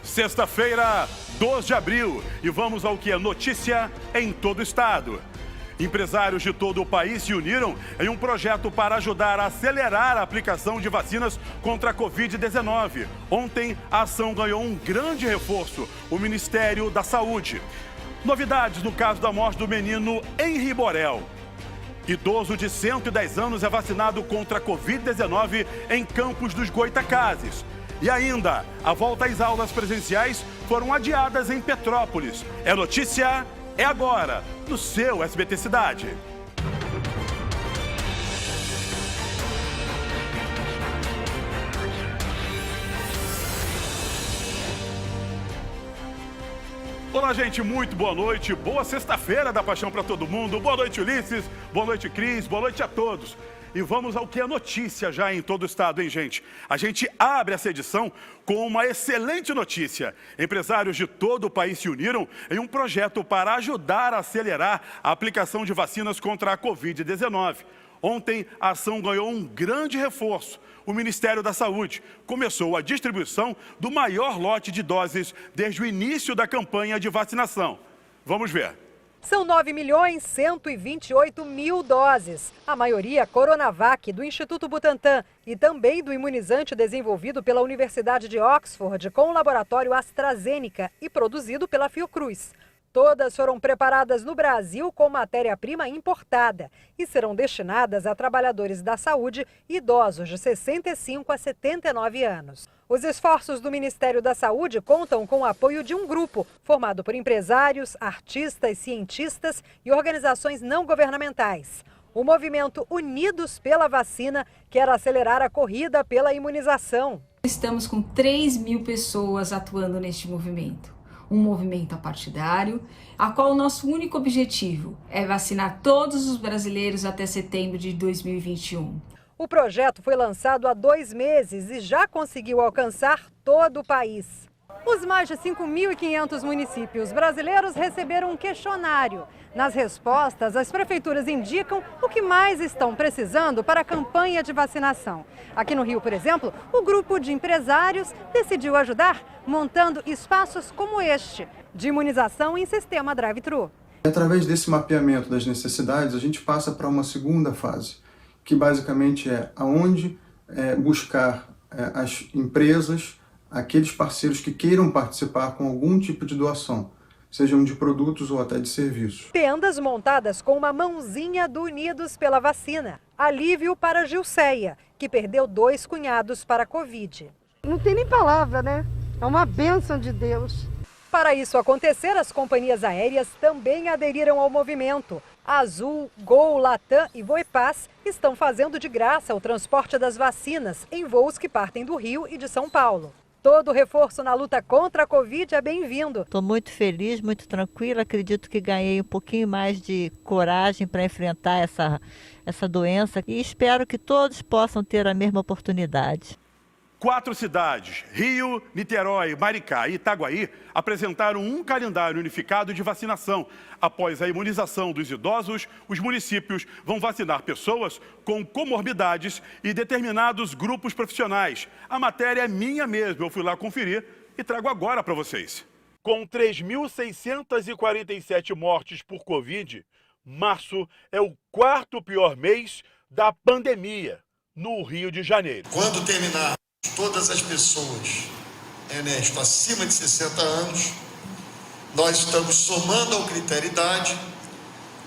Sexta-feira, 2 de abril, e vamos ao que é notícia em todo o estado. Empresários de todo o país se uniram em um projeto para ajudar a acelerar a aplicação de vacinas contra a Covid-19. Ontem, a ação ganhou um grande reforço, o Ministério da Saúde. Novidades no caso da morte do menino Henri Borel. Idoso de 110 anos é vacinado contra a Covid-19 em Campos dos Goytacazes. E ainda, a volta às aulas presenciais foram adiadas em Petrópolis. É notícia, é agora, no seu SBT Cidade. Olá, gente, muito boa noite. Boa sexta-feira da Paixão para todo mundo. Boa noite, Ulisses. Boa noite, Cris. Boa noite a todos. E vamos ao que é notícia já em todo o estado, hein, gente? A gente abre essa edição com uma excelente notícia. Empresários de todo o país se uniram em um projeto para ajudar a acelerar a aplicação de vacinas contra a Covid-19. Ontem, a ação ganhou um grande reforço. O Ministério da Saúde começou a distribuição do maior lote de doses desde o início da campanha de vacinação. Vamos ver. São 9.128.000 doses, a maioria Coronavac, do Instituto Butantan e também do imunizante desenvolvido pela Universidade de Oxford com o laboratório AstraZeneca e produzido pela Fiocruz. Todas foram preparadas no Brasil com matéria-prima importada e serão destinadas a trabalhadores da saúde idosos de 65 a 79 anos. Os esforços do Ministério da Saúde contam com o apoio de um grupo formado por empresários, artistas, cientistas e organizações não governamentais. O movimento Unidos pela Vacina quer acelerar a corrida pela imunização. Estamos com 3.000 pessoas atuando neste movimento. Um movimento apartidário, a qual o nosso único objetivo é vacinar todos os brasileiros até setembro de 2021. O projeto foi lançado há 2 meses e já conseguiu alcançar todo o país. Os mais de 5.500 municípios brasileiros receberam um questionário. Nas respostas, as prefeituras indicam o que mais estão precisando para a campanha de vacinação. Aqui no Rio, por exemplo, o grupo de empresários decidiu ajudar montando espaços como este, de imunização em sistema drive-thru. Através desse mapeamento das necessidades, a gente passa para uma segunda fase, que basicamente é aonde buscar as empresas, aqueles parceiros que queiram participar com algum tipo de doação, sejam de produtos ou até de serviços. Tendas montadas com uma mãozinha do Unidos pela Vacina. Alívio para Gilceia, que perdeu 2 cunhados para a Covid. Não tem nem palavra, né? É uma bênção de Deus. Para isso acontecer, as companhias aéreas também aderiram ao movimento. A Azul, Gol, Latam e Voipass estão fazendo de graça o transporte das vacinas em voos que partem do Rio e de São Paulo. Todo reforço na luta contra a Covid é bem-vindo. Estou muito feliz, muito tranquila. Acredito que ganhei um pouquinho mais de coragem para enfrentar essa doença e espero que todos possam ter a mesma oportunidade. 4 cidades, Rio, Niterói, Maricá e Itaguaí, apresentaram um calendário unificado de vacinação. Após a imunização dos idosos, os municípios vão vacinar pessoas com comorbidades e determinados grupos profissionais. A matéria é minha mesmo, eu fui lá conferir e trago agora para vocês. Com 3.647 mortes por Covid, março é o 4º pior mês da pandemia no Rio de Janeiro. Quando terminar todas as pessoas, Ernesto, acima de 60 anos, nós estamos somando ao critério idade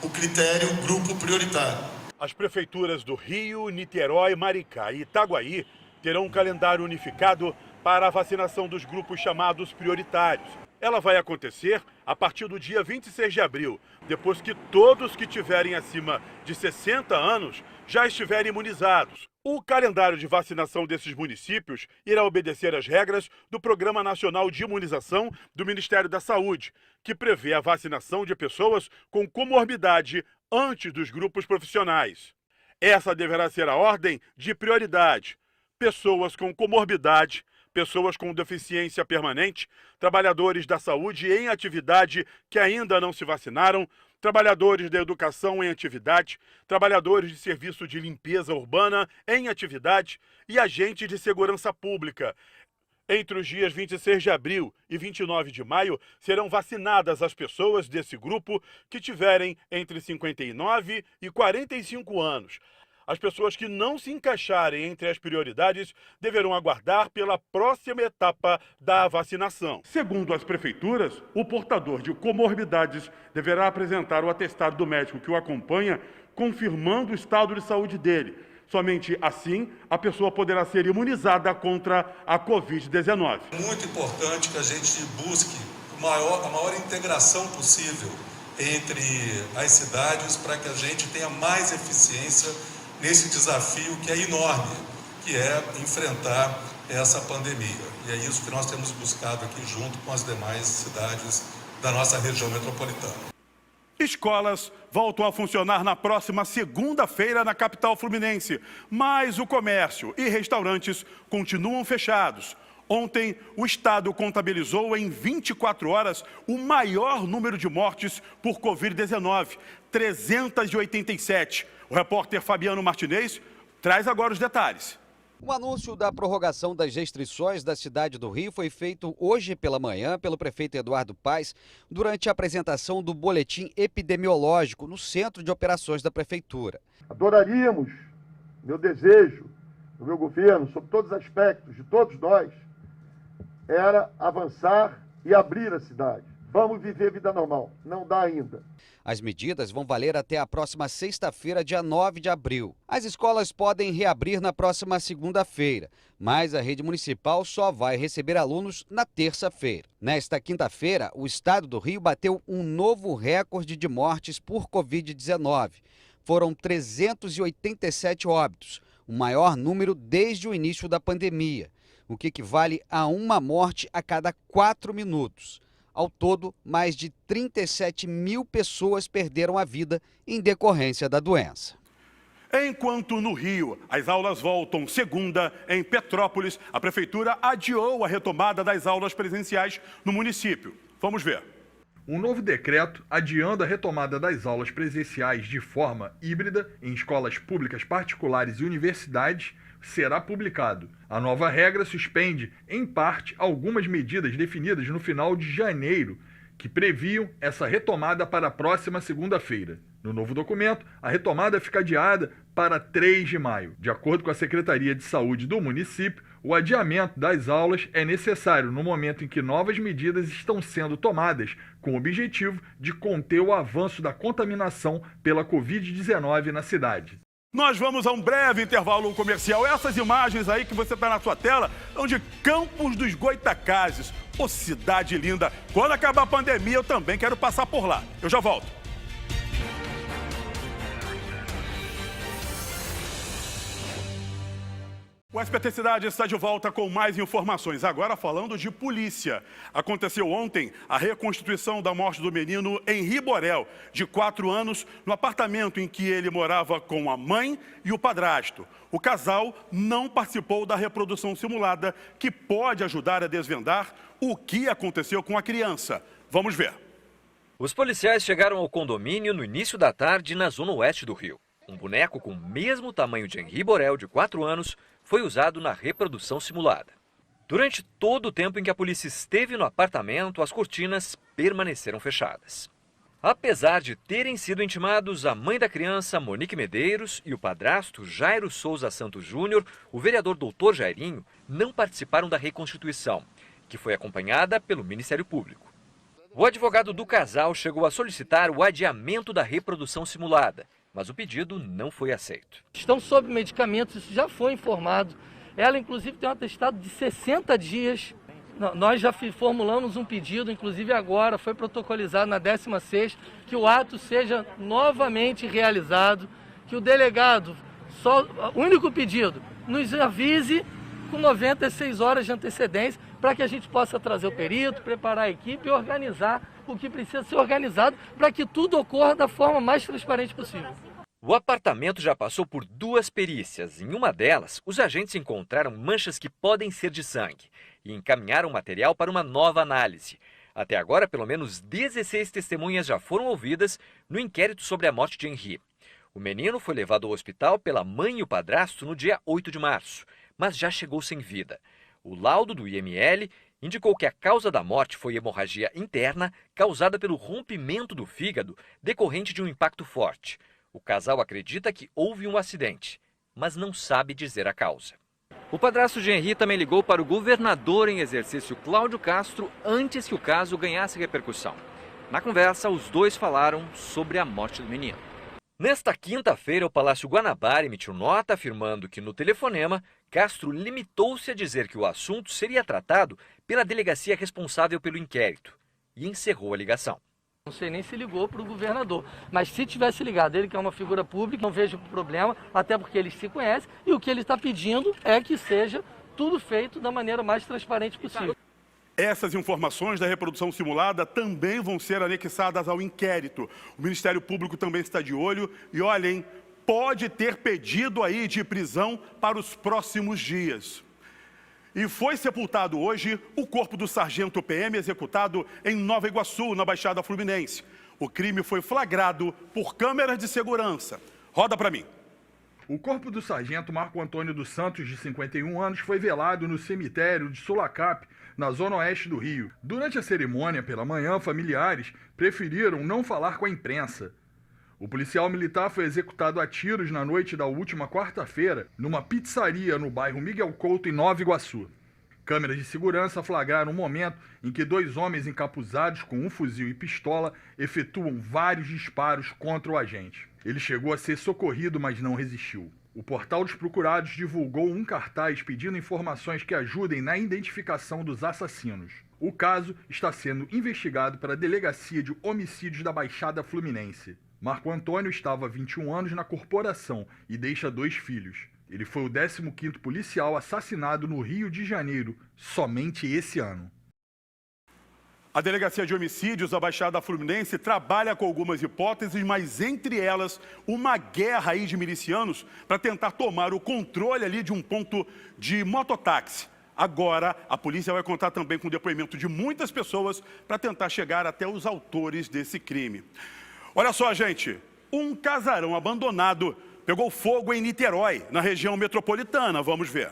o critério grupo prioritário. As prefeituras do Rio, Niterói, Maricá e Itaguaí terão um calendário unificado para a vacinação dos grupos chamados prioritários. Ela vai acontecer a partir do dia 26 de abril, depois que todos que tiverem acima de 60 anos já estiverem imunizados. O calendário de vacinação desses municípios irá obedecer às regras do Programa Nacional de Imunização do Ministério da Saúde, que prevê a vacinação de pessoas com comorbidade antes dos grupos profissionais. Essa deverá ser a ordem de prioridade: pessoas com comorbidade, pessoas com deficiência permanente, trabalhadores da saúde em atividade que ainda não se vacinaram, trabalhadores da educação em atividade, trabalhadores de serviço de limpeza urbana em atividade e agentes de segurança pública. Entre os dias 26 de abril e 29 de maio, serão vacinadas as pessoas desse grupo que tiverem entre 59 e 45 anos. As pessoas que não se encaixarem entre as prioridades deverão aguardar pela próxima etapa da vacinação. Segundo as prefeituras, o portador de comorbidades deverá apresentar o atestado do médico que o acompanha, confirmando o estado de saúde dele. Somente assim a pessoa poderá ser imunizada contra a Covid-19. É muito importante que a gente busque a maior integração possível entre as cidades para que a gente tenha mais eficiência nesse desafio que é enorme, que é enfrentar essa pandemia. E é isso que nós temos buscado aqui junto com as demais cidades da nossa região metropolitana. Escolas voltam a funcionar na próxima segunda-feira na capital fluminense, mas o comércio e restaurantes continuam fechados. Ontem, o estado contabilizou em 24 horas o maior número de mortes por Covid-19, 387. O repórter Fabiano Martinez traz agora os detalhes. O anúncio da prorrogação das restrições da cidade do Rio foi feito hoje pela manhã pelo prefeito Eduardo Paes durante a apresentação do boletim epidemiológico no Centro de Operações da Prefeitura. Adoraríamos, meu desejo, do meu governo, sob todos os aspectos, de todos nós, era avançar e abrir a cidade. Vamos viver vida normal. Não dá ainda. As medidas vão valer até a próxima sexta-feira, dia 9 de abril. As escolas podem reabrir na próxima segunda-feira, mas a rede municipal só vai receber alunos na terça-feira. Nesta quinta-feira, o estado do Rio bateu um novo recorde de mortes por Covid-19. Foram 387 óbitos, o maior número desde o início da pandemia, o que equivale a uma morte a cada 4 minutos. Ao todo, mais de 37 mil pessoas perderam a vida em decorrência da doença. Enquanto no Rio as aulas voltam segunda, em Petrópolis, a prefeitura adiou a retomada das aulas presenciais no município. Vamos ver. Um novo decreto adiando a retomada das aulas presenciais de forma híbrida em escolas públicas particulares e universidades será publicado. A nova regra suspende, em parte, algumas medidas definidas no final de janeiro, que previam essa retomada para a próxima segunda-feira. No novo documento, a retomada fica adiada para 3 de maio. De acordo com a Secretaria de Saúde do município, o adiamento das aulas é necessário no momento em que novas medidas estão sendo tomadas, com o objetivo de conter o avanço da contaminação pela Covid-19 na cidade. Nós vamos a um breve intervalo comercial. Essas imagens aí que você está na sua tela são de Campos dos Goytacazes. Ô, cidade linda. Quando acabar a pandemia, eu também quero passar por lá. Eu já volto. O SBT Cidade está de volta com mais informações, agora falando de polícia. Aconteceu ontem a reconstituição da morte do menino Henri Borel, de 4 anos, no apartamento em que ele morava com a mãe e o padrasto. O casal não participou da reprodução simulada, que pode ajudar a desvendar o que aconteceu com a criança. Vamos ver. Os policiais chegaram ao condomínio no início da tarde na zona oeste do Rio. Um boneco com o mesmo tamanho de Henri Borel, de 4 anos, foi usado na reprodução simulada. Durante todo o tempo em que a polícia esteve no apartamento, as cortinas permaneceram fechadas. Apesar de terem sido intimados a mãe da criança, Monique Medeiros, e o padrasto, Jairo Souza Santos Júnior, o vereador Dr. Jairinho, não participaram da reconstituição, que foi acompanhada pelo Ministério Público. O advogado do casal chegou a solicitar o adiamento da reprodução simulada, mas o pedido não foi aceito. Estão sob medicamentos, isso já foi informado. Ela, inclusive, tem um atestado de 60 dias. Nós já formulamos um pedido, inclusive agora, foi protocolizado na 16ª, que o ato seja novamente realizado, que o delegado, o único pedido, nos avise com 96 horas de antecedência, para que a gente possa trazer o perito, preparar a equipe e organizar o que precisa ser organizado para que tudo ocorra da forma mais transparente possível. O apartamento já passou por 2 perícias. Em uma delas, os agentes encontraram manchas que podem ser de sangue e encaminharam o material para uma nova análise. Até agora, pelo menos 16 testemunhas já foram ouvidas no inquérito sobre a morte de Henri. O menino foi levado ao hospital pela mãe e o padrasto no dia 8 de março, mas já chegou sem vida. O laudo do IML indicou que a causa da morte foi hemorragia interna causada pelo rompimento do fígado decorrente de um impacto forte. O casal acredita que houve um acidente, mas não sabe dizer a causa. O padrasto de Henri também ligou para o governador em exercício Cláudio Castro antes que o caso ganhasse repercussão. Na conversa, os dois falaram sobre a morte do menino. Nesta quinta-feira, o Palácio Guanabara emitiu nota afirmando que no telefonema, Castro limitou-se a dizer que o assunto seria tratado pela delegacia responsável pelo inquérito e encerrou a ligação. Não sei nem se ligou para o governador, mas se tivesse ligado, ele que é uma figura pública, não vejo problema, até porque eles se conhecem, e o que ele está pedindo é que seja tudo feito da maneira mais transparente possível. Essas informações da reprodução simulada também vão ser anexadas ao inquérito. O Ministério Público também está de olho e, olhem, pode ter pedido aí de prisão para os próximos dias. E foi sepultado hoje o corpo do sargento PM executado em Nova Iguaçu, na Baixada Fluminense. O crime foi flagrado por câmeras de segurança. Roda para mim. O corpo do sargento Marco Antônio dos Santos, de 51 anos, foi velado no cemitério de Sulacap, na zona oeste do Rio. Durante a cerimônia, pela manhã, familiares preferiram não falar com a imprensa. O policial militar foi executado a tiros na noite da última quarta-feira numa pizzaria no bairro Miguel Couto, em Nova Iguaçu. Câmeras de segurança flagraram um momento em que 2 homens encapuzados com um fuzil e pistola efetuam vários disparos contra o agente. Ele chegou a ser socorrido, mas não resistiu. O Portal dos Procurados divulgou um cartaz pedindo informações que ajudem na identificação dos assassinos. O caso está sendo investigado pela Delegacia de Homicídios da Baixada Fluminense. Marco Antônio estava há 21 anos na corporação e deixa 2 filhos. Ele foi o 15º policial assassinado no Rio de Janeiro, somente esse ano. A Delegacia de Homicídios da Baixada Fluminense trabalha com algumas hipóteses, mas entre elas uma guerra aí de milicianos para tentar tomar o controle ali de um ponto de mototáxi. Agora, a polícia vai contar também com o depoimento de muitas pessoas para tentar chegar até os autores desse crime. Olha só, gente, um casarão abandonado pegou fogo em Niterói, na região metropolitana. Vamos ver.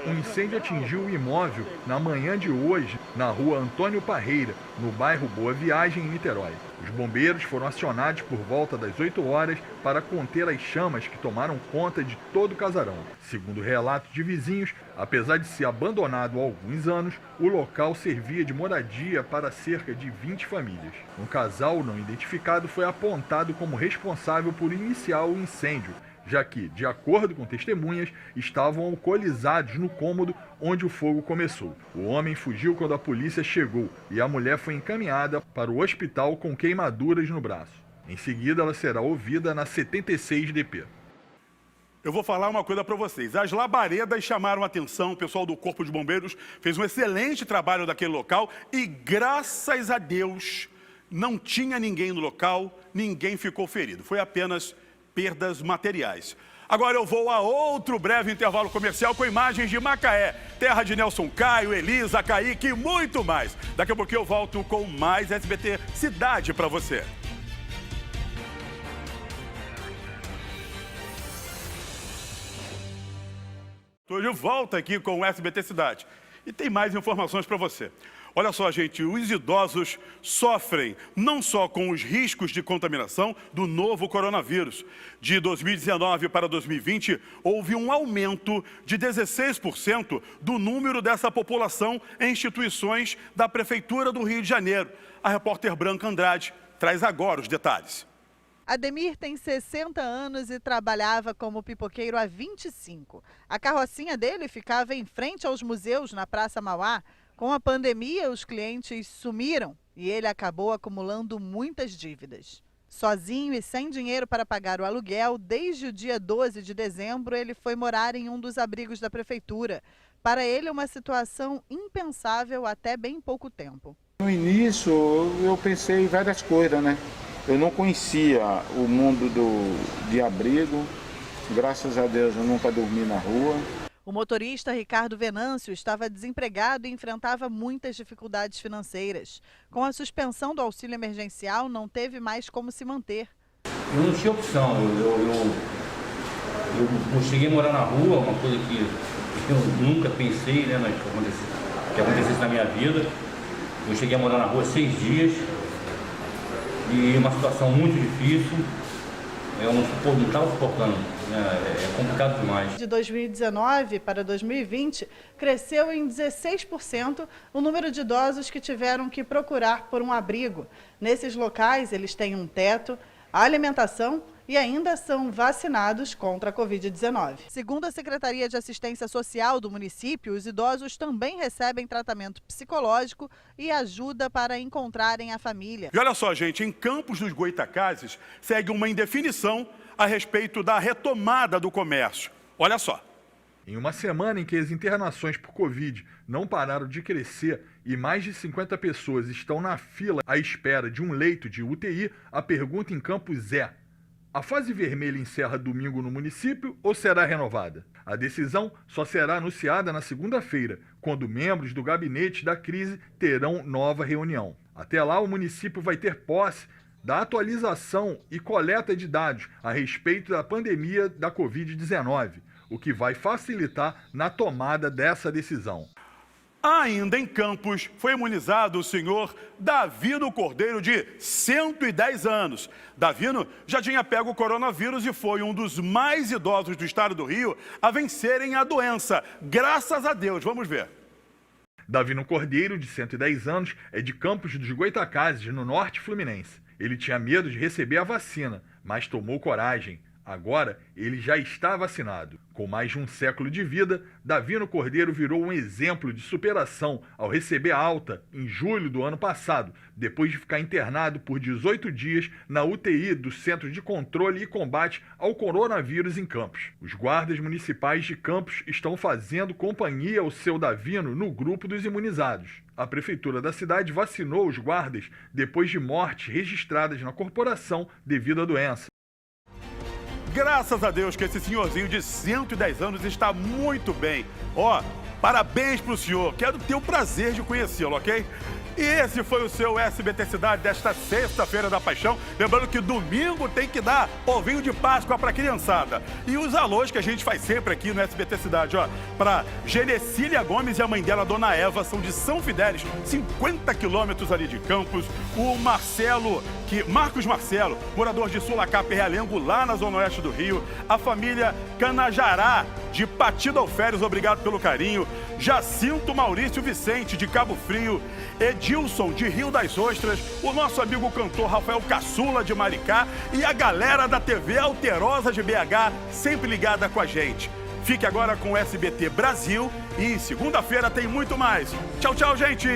Um incêndio atingiu o imóvel na manhã de hoje, na rua Antônio Parreira, no bairro Boa Viagem, em Niterói. Os bombeiros foram acionados por volta das 8 horas para conter as chamas que tomaram conta de todo o casarão. Segundo relatos de vizinhos, apesar de ser abandonado há alguns anos, o local servia de moradia para cerca de 20 famílias. Um casal não identificado foi apontado como responsável por iniciar o incêndio, já que, de acordo com testemunhas, estavam alcoolizados no cômodo onde o fogo começou. O homem fugiu quando a polícia chegou e a mulher foi encaminhada para o hospital com queimaduras no braço. Em seguida, ela será ouvida na 76DP. Eu vou falar uma coisa para vocês. As labaredas chamaram a atenção, o pessoal do Corpo de Bombeiros fez um excelente trabalho daquele local e, graças a Deus, não tinha ninguém no local, ninguém ficou ferido. Foi apenas perdas materiais. Agora eu vou a outro breve intervalo comercial com imagens de Macaé, terra de Nelson Caio, Elisa, Kaique e muito mais. Daqui a pouco eu volto com mais SBT Cidade para você. Estou de volta aqui com o SBT Cidade e tem mais informações para você. Olha só, gente, os idosos sofrem não só com os riscos de contaminação do novo coronavírus. De 2019 para 2020, houve um aumento de 16% do número dessa população em instituições da Prefeitura do Rio de Janeiro. A repórter Branca Andrade traz agora os detalhes. Ademir tem 60 anos e trabalhava como pipoqueiro há 25. A carrocinha dele ficava em frente aos museus na Praça Mauá. Com a pandemia, os clientes sumiram e ele acabou acumulando muitas dívidas. Sozinho e sem dinheiro para pagar o aluguel, desde o dia 12 de dezembro, ele foi morar em um dos abrigos da prefeitura. Para ele, uma situação impensável até bem pouco tempo. No início, eu pensei em várias coisas, né? Eu não conhecia o mundo de abrigo. Graças a Deus, eu nunca dormi na rua. O motorista Ricardo Venâncio estava desempregado e enfrentava muitas dificuldades financeiras. Com a suspensão do auxílio emergencial, não teve mais como se manter. Eu não tinha opção, eu cheguei a morar na rua, uma coisa que Eu nunca pensei, né, que acontecesse na minha vida. Eu cheguei a morar na rua 6 dias e uma situação muito difícil. Eu não estava suportando, é complicado demais. De 2019 para 2020, cresceu em 16% o número de idosos que tiveram que procurar por um abrigo. Nesses locais, eles têm um teto, alimentação e ainda são vacinados contra a Covid-19. Segundo a Secretaria de Assistência Social do município, os idosos também recebem tratamento psicológico e ajuda para encontrarem a família. E olha só, gente, em Campos dos Goitacazes segue uma indefinição a respeito da retomada do comércio. Olha só. Em uma semana em que as internações por Covid não pararam de crescer e mais de 50 pessoas estão na fila à espera de um leito de UTI, a pergunta em Campos é: a fase vermelha encerra domingo no município ou será renovada? A decisão só será anunciada na segunda-feira, quando membros do gabinete da crise terão nova reunião. Até lá, o município vai ter posse da atualização e coleta de dados a respeito da pandemia da Covid-19, o que vai facilitar na tomada dessa decisão. Ainda em Campos, foi imunizado o senhor Davino Cordeiro, de 110 anos. Davino já tinha pego o coronavírus e foi um dos mais idosos do estado do Rio a vencerem a doença. Graças a Deus, vamos ver. Davino Cordeiro, de 110 anos, é de Campos dos Goitacazes, no norte fluminense. Ele tinha medo de receber a vacina, mas tomou coragem. Agora, ele já está vacinado. Com mais de um século de vida, Davino Cordeiro virou um exemplo de superação ao receber alta em julho do ano passado, depois de ficar internado por 18 dias na UTI do Centro de Controle e Combate ao Coronavírus em Campos. Os guardas municipais de Campos estão fazendo companhia ao seu Davino no grupo dos imunizados. A prefeitura da cidade vacinou os guardas depois de mortes registradas na corporação devido à doença. Graças a Deus que esse senhorzinho de 110 anos está muito bem. Ó, parabéns pro senhor. Quero ter o prazer de conhecê-lo, ok? E esse foi o seu SBT Cidade desta sexta-feira da paixão. Lembrando que domingo tem que dar ovinho de Páscoa pra criançada. E os alôs que a gente faz sempre aqui no SBT Cidade, ó. Pra Genecília Gomes e a mãe dela, Dona Eva, são de São Fidélis, 50 quilômetros ali de Campos. O Marcos Marcelo, morador de Sulacap, Realengo, lá na zona oeste do Rio. A família Canajará, de Patida Alferes, obrigado pelo carinho. Jacinto Maurício Vicente, de Cabo Frio. Edilson, de Rio das Ostras. O nosso amigo cantor Rafael Caçula, de Maricá. E a galera da TV Alterosa, de BH, sempre ligada com a gente. Fique agora com o SBT Brasil e segunda-feira tem muito mais. Tchau, tchau, gente!